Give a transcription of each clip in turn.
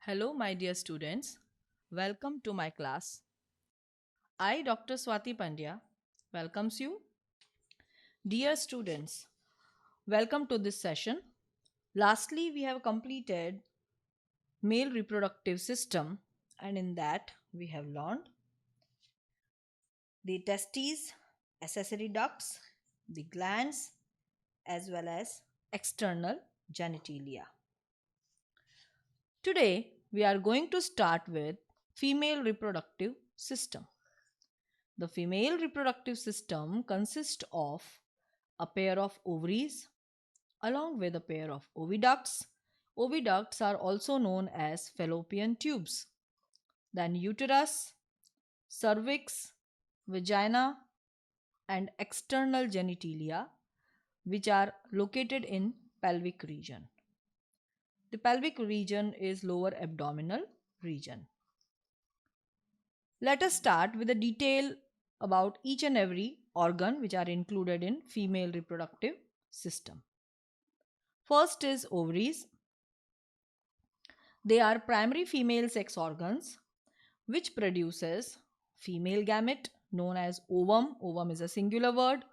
Hello, my dear students. Welcome to my class. I, Dr. Swati Pandya, welcomes you. Dear students, welcome to this session. Lastly, we have completed male reproductive system, and in that we have learned the testes, accessory ducts, the glands, as well as external genitalia. Today, we are going to start with female reproductive system. The female reproductive system consists of a pair of ovaries along with a pair of oviducts. Oviducts are also known as fallopian tubes. Then uterus, cervix, vagina, and external genitalia, which are located in pelvic region. The pelvic region is lower abdominal region. Let us start with a detail about each and every organ which are included in female reproductive system. First is ovaries. They are primary female sex organs which produces female gamete known as ovum. Ovum is a singular word.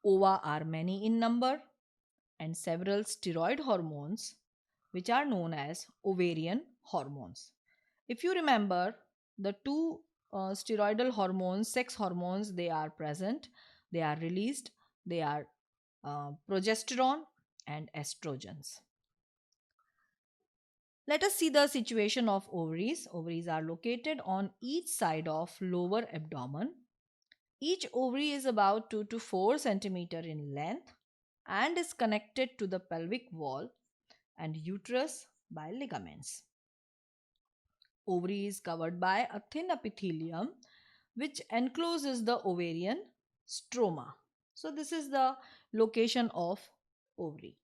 Ova are many in number, and several steroid hormones which are known as ovarian hormones. If you remember, the two steroidal hormones, sex hormones, they are present, they are released, they are progesterone and estrogens. Let us see the situation of ovaries. Ovaries are located on each side of lower abdomen. Each ovary is about 2 to 4 centimeter in length and is connected to the pelvic wall and uterus by ligaments. Ovary is covered by a thin epithelium which encloses the ovarian stroma. So this is the location of ovary.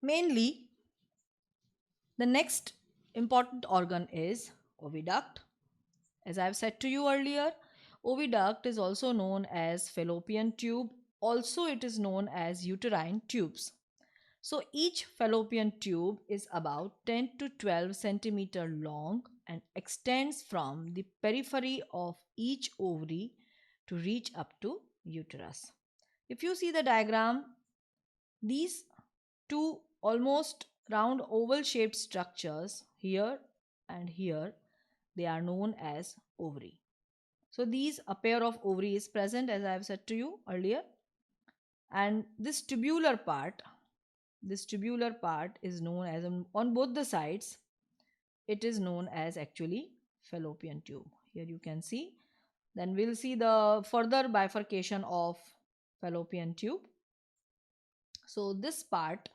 Mainly, the next important organ is oviduct. As I have said to you earlier, oviduct is also known as fallopian tube. Also, it is known as uterine tubes. So each fallopian tube is about 10 to 12 centimeter long and extends from the periphery of each ovary to reach up to uterus. If you see the diagram, these two almost round oval shaped structures here and here, they are known as ovary. So these a pair of ovary is present, as I have said to you earlier, and this tubular part is known as on both the sides, it is known as actually fallopian tube. Here you can see. Then we'll see the further bifurcation of fallopian tube. So this part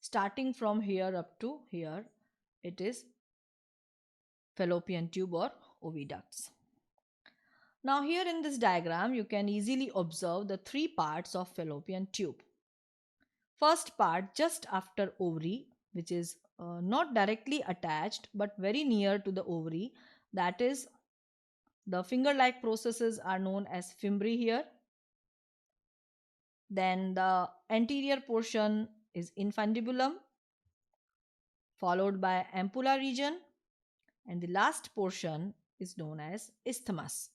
starting from here up to here, it is fallopian tube or oviducts. Now here in this diagram you can easily observe the three parts of fallopian tube. First part just after ovary, which is not directly attached but very near to the ovary, that is the finger like processes are known as fimbriae here. Then the anterior portion is infundibulum, followed by ampulla region, and the last portion is known as isthmus.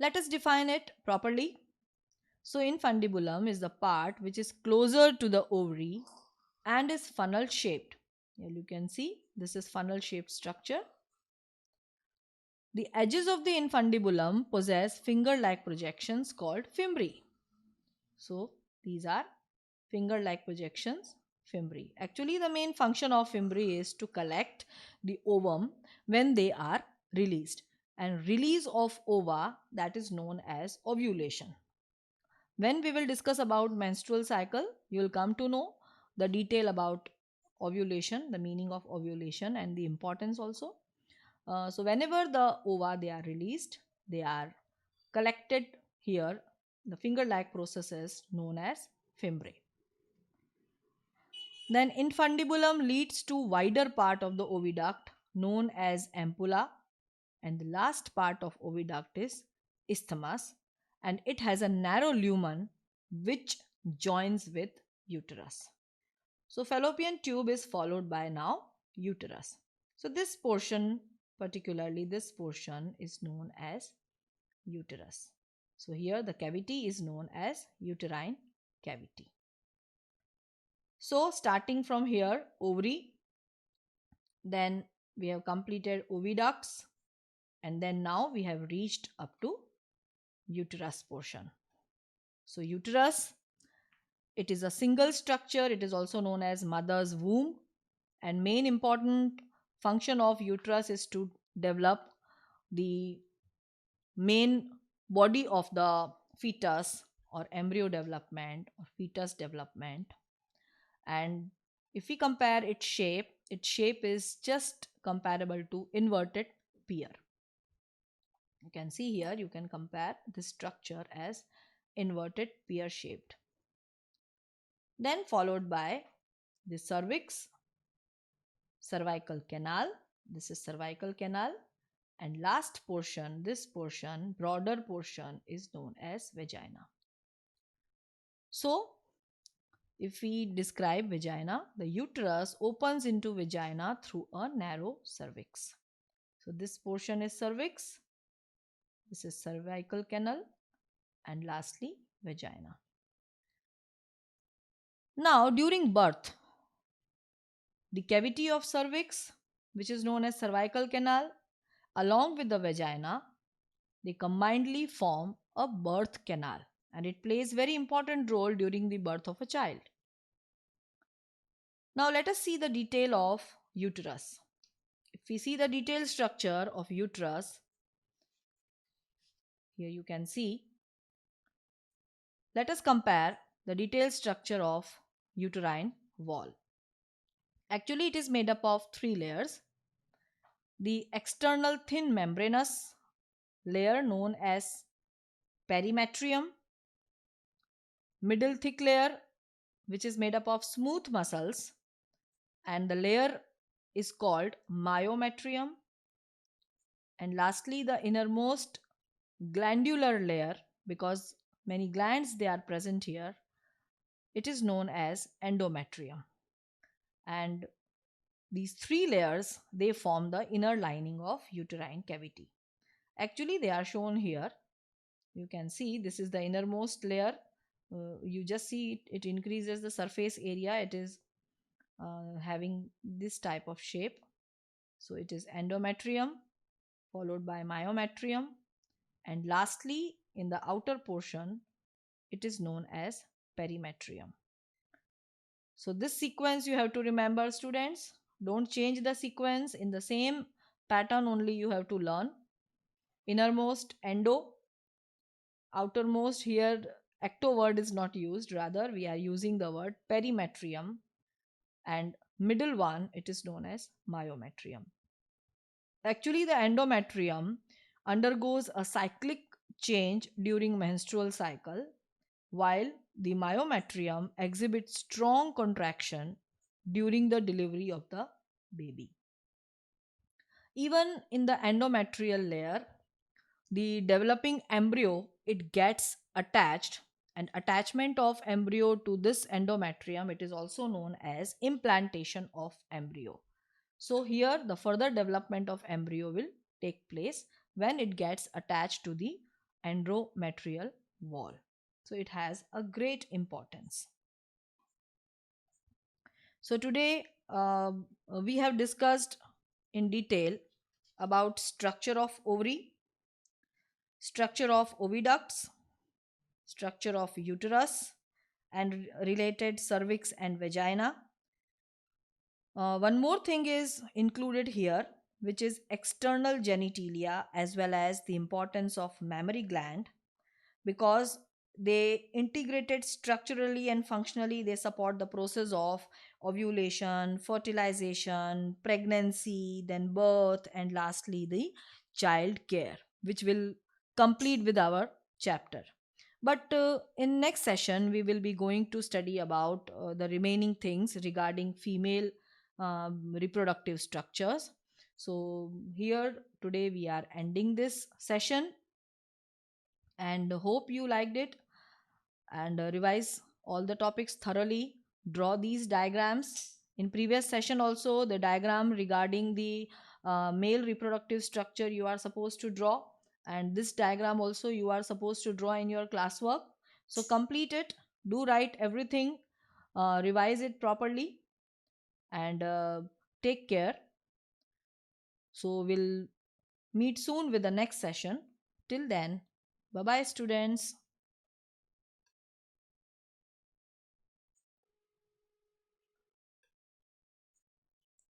Let us define it properly. So infundibulum is the part which is closer to the ovary and is funnel shaped. Here you can see this is funnel shaped structure. The edges of the infundibulum possess finger like projections called fimbriae. So these are finger like projections, fimbriae. Actually, the main function of fimbriae is to collect the ovum when they are released, and release of ova, that is known as ovulation. When we will discuss about menstrual cycle, you will come to know the detail about ovulation, the meaning of ovulation and the importance also. So whenever the ova they are released, they are collected here. The finger-like process is known as fimbriae. Then infundibulum leads to wider part of the oviduct known as ampulla, and the last part of oviduct is isthmus, and it has a narrow lumen which joins with uterus. So fallopian tube is followed by now uterus. So this portion, particularly this portion, is known as uterus. So here the cavity is known as uterine cavity. So starting from here, ovary, then we have completed oviducts, and then now we have reached up to uterus portion. So uterus, it is a single structure. It is also known as mother's womb, and main important function of uterus is to develop the main body of the fetus, or embryo development, or fetus development. And if we compare its shape is just comparable to inverted pear. You can see here, you can compare this structure as inverted pear shaped. Then followed by the cervix, cervical canal. This is cervical canal. And last portion, this portion, broader portion, is known as vagina. So if we describe vagina, the uterus opens into vagina through a narrow cervix. So this portion is cervix, this is cervical canal, and lastly vagina. Now during birth, the cavity of cervix, which is known as cervical canal, along with the vagina, they combinedly form a birth canal, and it plays very important role during the birth of a child. Now let us see the detail of uterus. If we see the detailed structure of uterus, here you can see, let us compare the detailed structure of uterine wall. Actually, it is made up of three layers. The external thin membranous layer known as perimetrium, middle thick layer which is made up of smooth muscles, and the layer is called myometrium, and lastly the innermost glandular layer, because many glands they are present here, it is known as endometrium. And these three layers, they form the inner lining of uterine cavity. Actually they are shown here. You can see this is the innermost layer. You just see it increases the surface area. It is having this type of shape. So it is endometrium, followed by myometrium, and lastly in the outer portion it is known as perimetrium. So this sequence you have to remember, students. Don't change the sequence. In the same pattern only you have to learn. Innermost endo, outermost, here ecto word is not used, rather we are using the word perimetrium, and middle one it is known as myometrium. Actually the endometrium undergoes a cyclic change during menstrual cycle, while the myometrium exhibits strong contraction during the delivery of the baby. Even in the endometrial layer, the developing embryo it gets attached, and attachment of embryo to this endometrium, it is also known as implantation of embryo. So here the further development of embryo will take place when it gets attached to the endometrial wall. So it has a great importance. So today we have discussed in detail about structure of ovary, structure of oviducts, structure of uterus, and related cervix and vagina. One more thing is included here, which is external genitalia, as well as the importance of mammary gland, because they integrated structurally and functionally, they support the process of ovulation, fertilization, pregnancy, then birth, and lastly the child care, which will complete with our chapter. But in next session we will be going to study about the remaining things regarding female reproductive structures. So here today we are ending this session, and hope you liked it, and revise all the topics thoroughly draw these diagrams. In previous session also, the diagram regarding the male reproductive structure you are supposed to draw, and this diagram also you are supposed to draw in your classwork. So complete it, do write everything, revise it properly, and take care. So we'll meet soon with the next session. Till then, bye bye, students.